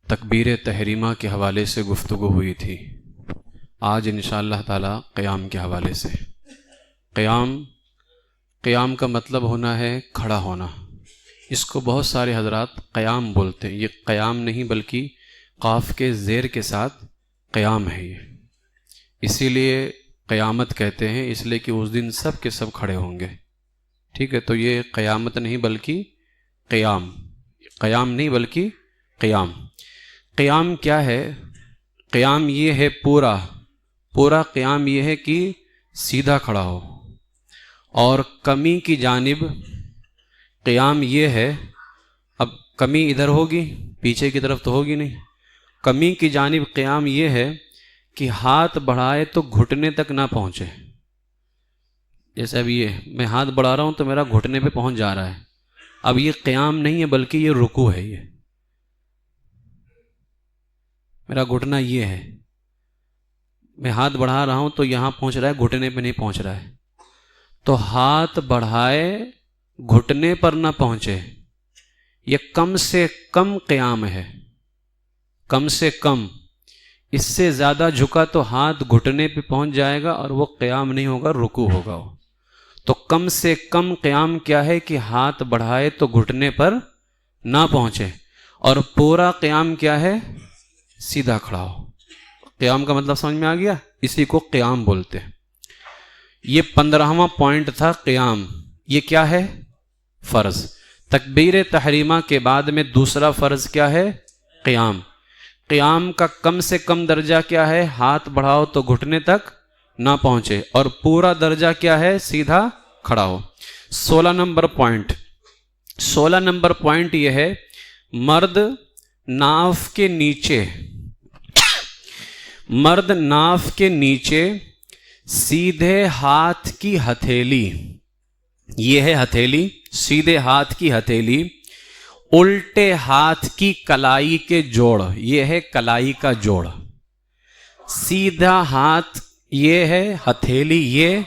تکبیر تحریمہ کے حوالے سے گفتگو ہوئی تھی. آج انشاءاللہ تعالی قیام کے حوالے سے. قیام کا مطلب ہونا ہے کھڑا ہونا. اس کو بہت سارے حضرات قیام بولتے ہیں. یہ قیام نہیں بلکہ قاف کے زیر کے ساتھ قیام ہے. یہ اسی لیے قیامت کہتے ہیں، اس لیے کہ اس دن سب کے سب کھڑے ہوں گے. ٹھیک ہے، تو یہ قیامت نہیں بلکہ قیام نہیں بلکہ قیام. قیام کیا ہے؟ قیام یہ ہے پورا قیام یہ ہے کہ سیدھا کھڑا ہو. اور کمی کی جانب قیام یہ ہے، اب کمی ادھر ہوگی، پیچھے کی طرف تو ہوگی نہیں. کمی کی جانب قیام یہ ہے کہ ہاتھ بڑھائے تو گھٹنے تک نہ پہنچے. جیسے اب یہ میں ہاتھ بڑھا رہا ہوں تو میرا گھٹنے پہ پہنچ جا رہا ہے. اب یہ قیام نہیں ہے بلکہ یہ رکوع ہے. یہ میرا گھٹنا یہ ہے، میں ہاتھ بڑھا رہا ہوں تو یہاں پہنچ رہا ہے، گھٹنے پہ نہیں پہنچ رہا ہے. تو ہاتھ بڑھائے گھٹنے پر نہ پہنچے، یہ کم سے کم قیام ہے. کم سے کم. اس سے زیادہ جھکا تو ہاتھ گھٹنے پہ پہنچ جائے گا اور وہ قیام نہیں ہوگا، رکوع ہوگا. تو کم سے کم قیام کیا ہے کہ ہاتھ بڑھائے تو گھٹنے پر نہ پہنچے. اور پورا قیام کیا ہے؟ سیدھا کھڑا ہو. قیام کا مطلب سمجھ میں آ گیا؟ اسی کو قیام بولتے ہیں. یہ 15واں پوائنٹ تھا قیام. یہ کیا ہے؟ فرض. تکبیر تحریمہ کے بعد میں دوسرا فرض کیا ہے؟ قیام. قیام کا کم سے کم درجہ کیا ہے؟ ہاتھ بڑھاؤ تو گھٹنے تک نہ پہنچے. اور پورا درجہ کیا ہے؟ سیدھا کھڑا ہو. 16 نمبر پوائنٹ یہ ہے، مرد ناف کے نیچے سیدھے ہاتھ کی ہتھیلی، یہ ہے ہتھیلی، سیدھے ہاتھ کی ہتھیلی، الٹے ہاتھ کی کلائی کے جوڑ، یہ ہے کلائی کا جوڑ. سیدھا ہاتھ یہ ہے ہتھیلی، یہ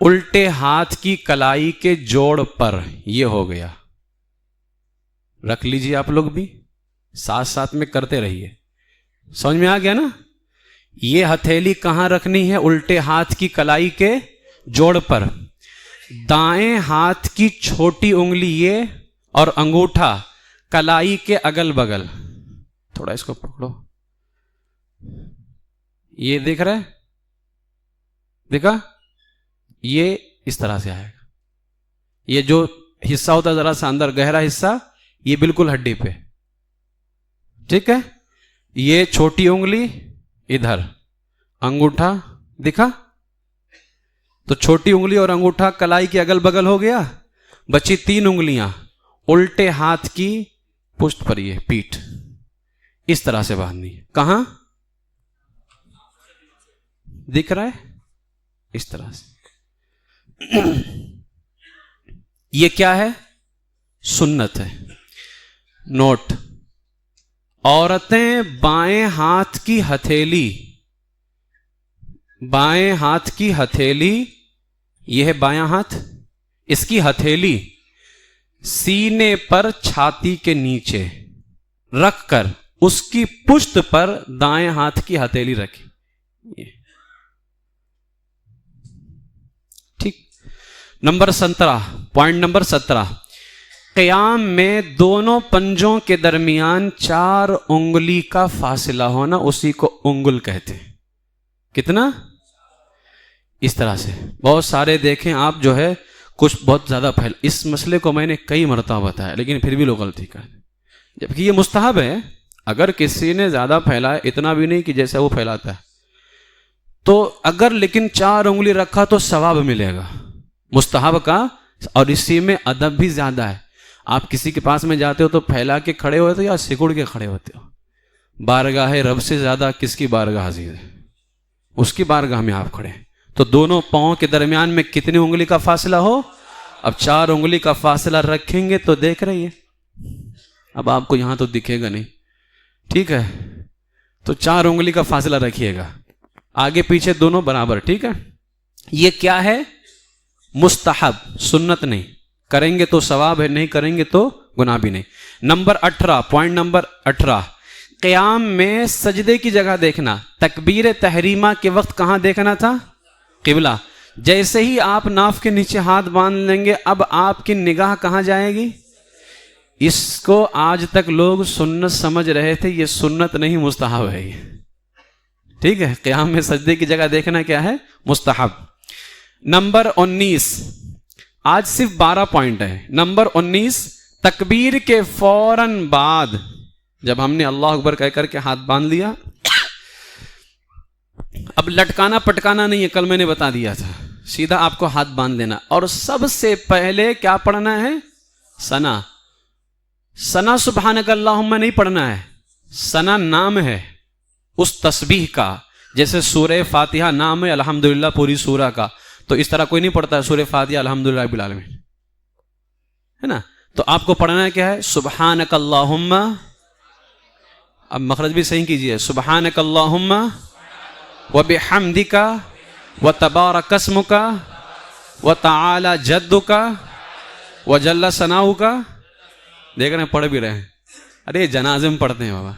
الٹے ہاتھ کی کلائی کے جوڑ پر، یہ ہو گیا. رکھ لیجیے آپ لوگ بھی، ساتھ میں کرتے رہیے. سمجھ میں آ گیا نا؟ یہ ہتھیلی کہاں رکھنی ہے؟ الٹے ہاتھ کی کلائی کے جوڑ پر. دائیں ہاتھ کی چھوٹی انگلی یہ اور انگوٹھا کلائی کے اگل بگل. تھوڑا اس کو پکڑو، یہ دیکھ رہا ہے؟ دیکھا؟ یہ اس طرح سے آئے گا. یہ جو حصہ ہوتا ہے ذرا سا اندر گہرا حصہ، یہ بالکل ہڈی پہ. ٹھیک ہے؟ یہ چھوٹی انگلی ادھر، انگوٹھا دکھا؟ تو چھوٹی انگلی اور انگوٹھا کلائی کے اگل بگل ہو گیا. بچی 3 انگلیاں الٹے ہاتھ کی پشت پر، یہ پیٹھ اس طرح سے باندھنی ہے. کہاں دکھ رہا ہے؟ اس طرح سے. یہ کیا ہے؟ سنت ہے. نوٹ: عورتیں بائیں ہاتھ کی ہتھیلی، یہ ہے بایاں ہاتھ، اس کی ہتھیلی سینے پر چھاتی کے نیچے رکھ کر اس کی پشت پر دائیں ہاتھ کی ہتھیلی رکھی. ٹھیک. پوائنٹ نمبر 17، قیام میں دونوں پنجوں کے درمیان 4 انگلی کا فاصلہ ہونا، اسی کو انگل کہتے ہیں. کتنا؟ اس طرح سے. بہت سارے دیکھیں آپ جو ہے کچھ بہت زیادہ اس مسئلے کو میں نے کئی مرتبہ بتایا لیکن پھر بھی لوگ غلطی کرتے، جبکہ یہ مستحب ہے. اگر کسی نے زیادہ پھیلایا، اتنا بھی نہیں کہ جیسے وہ پھیلاتا ہے، تو اگر لیکن 4 انگلی رکھا تو ثواب ملے گا مستحب کا. اور اسی میں ادب بھی زیادہ ہے. آپ کسی کے پاس میں جاتے ہو تو پھیلا کے کھڑے ہوتے ہو یا سکڑ کے کھڑے ہوتے ہو؟ بارگاہ رب سے زیادہ کس کی بارگاہ عزیز ہے؟ اس کی بارگاہ میں آپ کھڑے ہیں. تو دونوں پاؤں کے درمیان میں کتنی انگلی کا فاصلہ ہو؟ اب 4 انگلی کا فاصلہ رکھیں گے تو دیکھ رہی ہے. اب آپ کو یہاں تو دکھے گا نہیں، ٹھیک ہے؟ تو 4 انگلی کا فاصلہ رکھیے گا، آگے پیچھے دونوں برابر. ٹھیک ہے؟ یہ کیا ہے؟ مستحب، سنت نہیں. کریں گے تو ثواب ہے، نہیں کریں گے تو گناہ بھی نہیں. نمبر 18، پوائنٹ نمبر 18، قیام میں سجدے کی جگہ دیکھنا، تکبیر تحریمہ کے وقت کہاں دیکھنا تھا؟ قبلہ۔ جیسے ہی آپ ناف کے نیچے ہاتھ باندھ لیں گے اب آپ کی نگاہ کہاں جائے گی؟ اس کو آج تک لوگ سنت سمجھ رہے تھے، یہ سنت نہیں مستحب ہے یہ، ٹھیک ہے؟ قیام میں سجدے کی جگہ دیکھنا کیا ہے؟ مستحب۔ نمبر 19، آج صرف 12 پوائنٹ ہے۔ نمبر 19، تکبیر کے فوراً بعد جب ہم نے اللہ اکبر کہہ کر کے ہاتھ باندھ لیا، اب لٹکانا پٹکانا نہیں ہے، کل میں نے بتا دیا تھا، سیدھا آپ کو ہاتھ باندھ لینا، اور سب سے پہلے کیا پڑھنا ہے؟ ثنا۔ ثنا سبحانک اللہم نہیں پڑھنا ہے، ثنا نام ہے اس تسبیح کا، جیسے سورہ فاتحہ نام ہے الحمدللہ پوری سورہ کا، تو اس طرح کوئی نہیں پڑھتا ہے سورہ فاتحہ الحمدللہ رب العالمین، ہے نا؟ تو آپ کو پڑھنا ہے کیا ہے؟ سبحانک اللہم، اب مخرج بھی صحیح کیجئے، سبحانک اللہم وبحمدک وتبارک اسمک وتعالی جدک وجل ثناؤک۔ دیکھ رہے ہیں پڑھ بھی رہے ہیں، ارے جنازے میں پڑھتے ہیں بابا،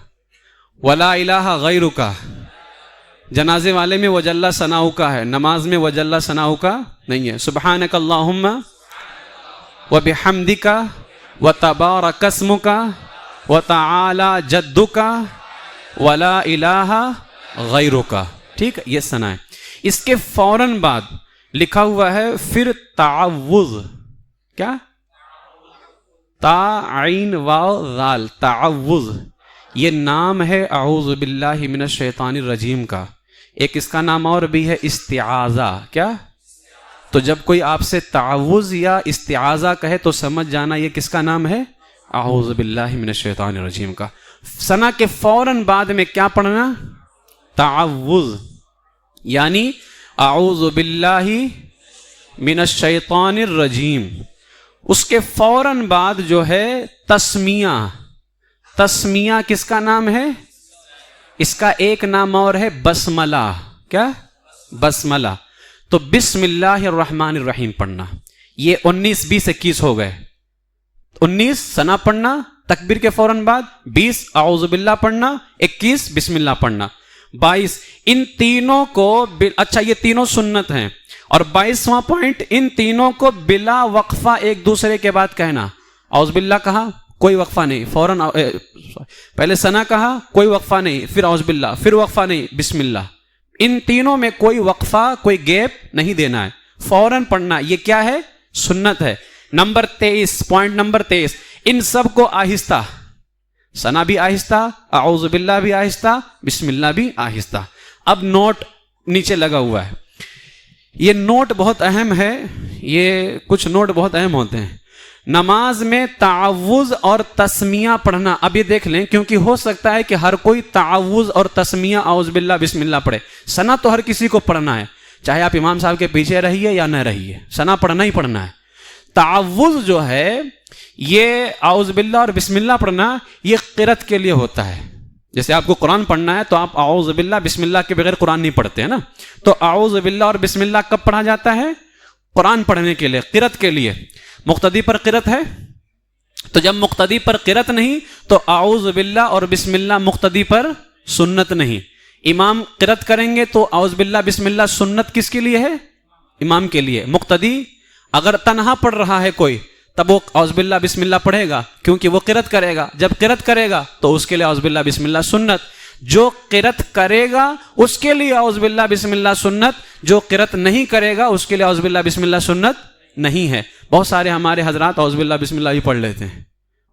ولا الہ غیرک، جنازے والے میں وجل ثناؤک ہے، نماز میں وجل ثناؤک نہیں ہے۔ سبحانک اللہم وبحمدک وتبارک اسمک وتعالی جدک ولا الہ غیرک، ٹھیک ہے؟ یہ ثنا ہے۔ اس کے فوراً بعد لکھا ہوا ہے پھر تعوذ، کیا؟ تا عین واو ذال، تعوذ، یہ نام ہے اعوذ باللہ من الشیطان الرجیم کا۔ ایک اس کا نام اور بھی ہے استعاذہ، کیا؟ تو جب کوئی آپ سے تعوذ یا استعاذہ کہے تو سمجھ جانا یہ کس کا نام ہے؟ اعوذ باللہ من الشیطان الرجیم کا۔ ثنا کے فوراً بعد میں کیا پڑھنا؟ تعوذ، یعنی اعوذ باللہ من الشیطان الرجیم۔ اس کے فوراً بعد جو ہے تسمیہ، تسمیہ کس کا نام ہے؟ اس کا ایک نام اور ہے بسملہ، کیا؟ بسملہ۔ تو بسم اللہ الرحمن الرحیم پڑھنا۔ یہ 19 20 21 ہو گئے۔ 19 ثنا پڑھنا تکبیر کے فوراً بعد، 20 اعوذ باللہ پڑھنا، 21 بسم اللہ پڑھنا، 22 ان تینوں کو اچھا یہ تینوں سنت ہیں، اور 22واں پوائنٹ ان تینوں کو بلا وقفہ ایک دوسرے کے بعد کہنا۔ اعوذ باللہ کہا کوئی وقفہ نہیں، فوراً پہلے ثنا کہا کوئی وقفہ نہیں، پھر اعوذ باللہ، پھر وقفہ نہیں، بسم اللہ۔ ان تینوں میں کوئی وقفہ کوئی گیپ نہیں دینا ہے، فوراً پڑھنا۔ یہ کیا ہے؟ سنت ہے۔ نمبر 23، پوائنٹ نمبر 23، ان سب کو آہستہ، ثنا بھی آہستہ، اعوذ باللہ بھی آہستہ، بسم اللہ بھی آہستہ۔ اب نوٹ نیچے لگا ہوا ہے، یہ نوٹ بہت اہم ہے، یہ کچھ نوٹ بہت اہم ہوتے ہیں۔ نماز میں تعوذ اور تسمیہ پڑھنا، اب یہ دیکھ لیں کیونکہ ہو سکتا ہے کہ ہر کوئی تعوذ اور تسمیہ اعوذ باللہ بسم اللہ پڑھے۔ ثنا تو ہر کسی کو پڑھنا ہے، چاہے آپ امام صاحب کے پیچھے رہیے یا نہ رہیے، ثنا پڑھنا ہی پڑھنا ہے۔ تعوذ جو ہے یہ اعوذ باللہ اور بسم اللہ پڑھنا یہ قرأت کے لیے ہوتا ہے۔ جیسے آپ کو قرآن پڑھنا ہے تو آپ اعوذ باللہ بسم اللہ کے بغیر قرآن نہیں پڑھتے ہیں نا، تو اعوذ باللہ اور بسم اللہ کب پڑھا جاتا ہے؟ قرآن پڑھنے کے لیے، قرأت کے لیے۔ مقتدی پر قرأت ہے، تو جب مقتدی پر قرأت نہیں تو اعوذ باللہ اور بسم اللہ مقتدی پر سنت نہیں۔ امام قرأت کریں گے تو اعوذ باللہ بسم اللہ سنت کس کے لیے ہے؟ امام کے لیے۔ مقتدی اگر تنہا پڑھ رہا ہے کوئی تب وہ اعوذ باللہ بسم اللہ پڑھے گا کیونکہ وہ قرأت کرے گا، جب قرأت کرے گا تو اس کے لیے اعوذ باللہ بسم اللہ سنت۔ جو قرأت کرے گا اس کے لیے اعوذ باللہ بسم اللہ سنت، جو قرأت نہیں کرے گا اس کے لیے اعوذ باللہ بسم اللہ سنت نہیں ہے۔ بہت سارے ہمارے حضرات اعوذ باللہ بسم اللہ ہی پڑھ لیتے ہیں،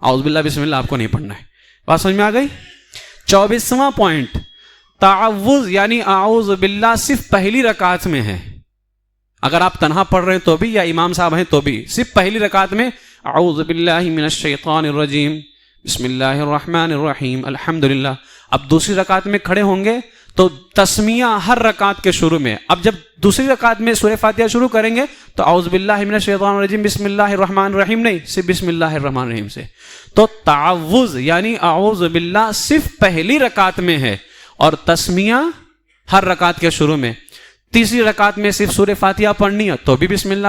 اعوذ باللہ بسم اللہ آپ کو نہیں پڑھنا ہے۔ بات سمجھ میں آ گئی؟ 24واں پوائنٹ، تعوذ یعنی اعوذ باللہ صرف پہلی رکعت میں ہے۔ اگر آپ تنہا پڑھ رہے ہیں تو بھی یا امام صاحب ہیں تو بھی صرف پہلی رکعت میں اعوذ باللہ من الشیطان الرجیم بسم اللہ الرحمن الرحیم الحمدللہ۔ اب دوسری رکعت میں کھڑے ہوں گے تو تسمیہ ہر رکعت کے شروع میں۔ اب جب دوسری رکعت میں سورہ فاتحہ شروع کریں گے تو اعوذ باللہ من الشیطان الرجیم بسم اللہ الرحمن الرحیم نہیں، صرف بسم اللہ الرحمن الرحیم سے۔ تو تعوذ یعنی اعوذ باللہ صرف پہلی رکعت میں ہے اور تسمیہ ہر رکعت کے شروع میں۔ تیسری رکعت میں صرف سورہ فاتحہ پڑھنی ہے تو بھی بسم اللہ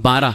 12।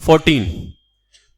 14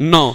9।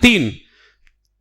3।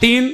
3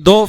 2,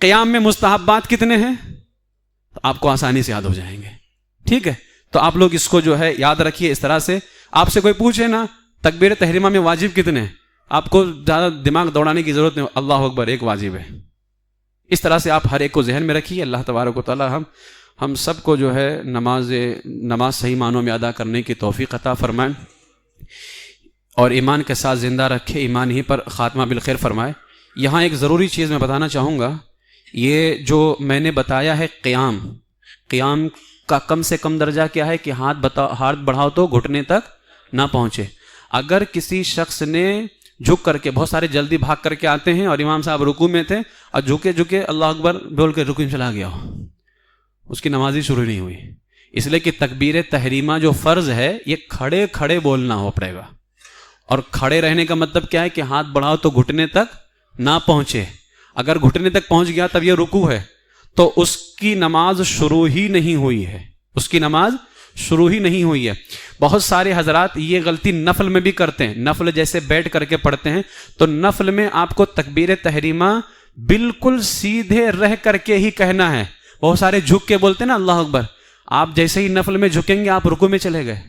قیام میں مستحبات کتنے ہیں؟ آپ کو آسانی سے یاد ہو جائیں گے. ٹھیک ہے، تو آپ لوگ اس کو جو ہے یاد رکھیے. اس طرح سے آپ سے کوئی پوچھے نا تکبیر تحریمہ میں واجب کتنے ہیں، آپ کو زیادہ دماغ دوڑانے کی ضرورت نہیں. اللہ اکبر ایک واجب ہے. اس طرح سے آپ ہر ایک کو ذہن میں رکھیے. اللہ تبارک و تعالی ہم سب کو جو ہے نماز صحیح معنوں میں ادا کرنے کی توفیق عطا فرمائیں اور ایمان کے ساتھ زندہ رکھے، ایمان ہی پر خاتمہ بالخیر فرمائے. یہاں ایک ضروری چیز میں بتانا چاہوں گا. یہ جو میں نے بتایا ہے قیام کا کم سے کم درجہ کیا ہے کہ ہاتھ بڑھاؤ تو گھٹنے تک نہ پہنچے. اگر کسی شخص نے جھک کر کے، بہت سارے جلدی بھاگ کر کے آتے ہیں اور امام صاحب رکوع میں تھے اور جھکے اللہ اکبر بول کے رکوع میں چلا گیا ہو، اس کی نماز ہی شروع نہیں ہوئی. اس لیے کہ تکبیر تحریمہ جو فرض ہے یہ کھڑے کھڑے بولنا ہو پڑے گا. اور کھڑے رہنے کا مطلب کیا ہے کہ ہاتھ بڑھاؤ تو گھٹنے تک نہ پہنچے. اگر گھٹنے تک پہنچ گیا تب یہ رکوع ہے تو اس کی نماز شروع ہی نہیں ہوئی ہے. اس کی نماز شروع ہی نہیں ہوئی ہے. بہت سارے حضرات یہ غلطی نفل میں بھی کرتے ہیں. نفل جیسے بیٹھ کر کے پڑھتے ہیں تو نفل میں آپ کو تکبیر تحریمہ بالکل سیدھے رہ کر کے ہی کہنا ہے. بہت سارے جھک کے بولتے ہیں نا اللہ اکبر، آپ جیسے ہی نفل میں جھکیں گے آپ رکوع میں چلے گئے.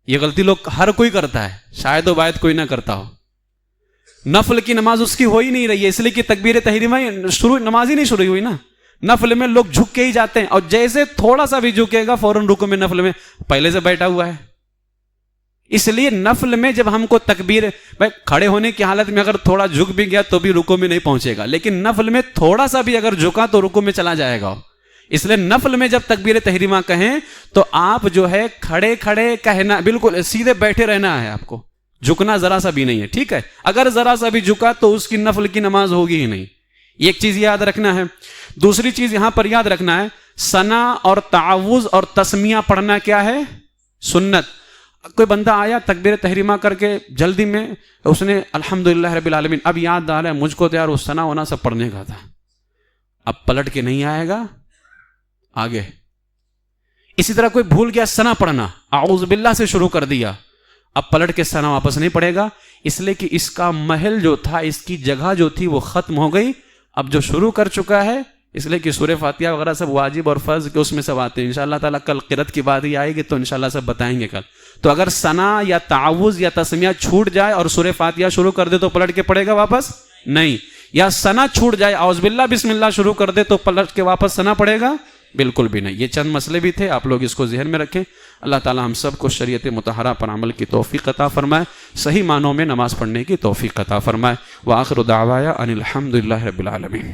یہ غلطی لوگ ہر کوئی کرتا ہے، شاید و باید کوئی نہ کرتا ہو. نفل کی نماز اس کی ہو ہی نہیں رہی ہے، اس لیے کہ تکبیر تحریمہ نماز ہی نہیں شروع ہوئی نا. نفل میں لوگ جھک کے ہی جاتے ہیں اور جیسے تھوڑا سا بھی جھکے گا فوراً رکوع میں نفل میں پہلے سے بیٹھا ہوا ہے. اس لیے نفل میں جب ہم کو تکبیر، بھائی کھڑے ہونے کی حالت میں اگر تھوڑا جھک بھی گیا تو بھی رکوع میں نہیں پہنچے گا، لیکن نفل میں تھوڑا سا بھی اگر جھکا تو رکوع میں چلا جائے گا. اس لیے نفل میں جب تکبیر تحریمہ کہیں تو آپ جو ہے کھڑے کھڑے کہنا، بالکل سیدھے بیٹھے رہنا ہے، آپ کو جھکنا ذرا سا بھی نہیں ہے. ٹھیک ہے، اگر ذرا سا بھی جھکا تو اس کی نفل کی نماز ہوگی ہی نہیں. یہ ایک چیز یاد رکھنا ہے. دوسری چیز یہاں پر یاد رکھنا ہے، ثنا اور تعوذ اور تسمیہ پڑھنا کیا ہے؟ سنت. کوئی بندہ آیا تکبیر تحریمہ کر کے جلدی میں، اس نے الحمدللہ رب العالمین، اب یاد آ رہا ہے مجھ کو تو یار وہ ثنا ہونا سب پڑھنے کا تھا، اب پلٹ کے نہیں آئے گا آگے. اسی طرح کوئی بھول گیا ثنا پڑھنا، اعوذ باللہ سے شروع کر دیا، اب پلٹ کے ثنا واپس نہیں پڑے گا، اس لیے کہ اس کا محل جو تھا، اس کی جگہ جو تھی وہ ختم ہو گئی. اب جو شروع کر چکا ہے، اس لیے کہ سورہ فاتحہ وغیرہ سب واجب اور فرض کے اس میں سب آتے ہیں. انشاءاللہ تعالیٰ کل قرات کی بات ہی آئے گی تو انشاءاللہ سب بتائیں گے کل. تو اگر ثنا یا تعوذ یا تسمیہ چھوٹ جائے اور سورہ فاتحہ شروع کر دے تو پلٹ کے پڑے گا واپس نہیں، یا ثنا چھوٹ جائے اعوذ باللہ بسم اللہ شروع کر دے تو پلٹ کے واپس ثنا پڑے گا؟ بالکل بھی نہیں. یہ چند مسئلے بھی تھے، آپ لوگ اس کو ذہن میں رکھیں. اللہ تعالیٰ ہم سب کو شریعت مطہرہ پر عمل کی توفیق عطا فرمائے، صحیح معنوں میں نماز پڑھنے کی توفیق عطا فرمائے. وآخر دعوایا ان الحمدللہ رب العالمین.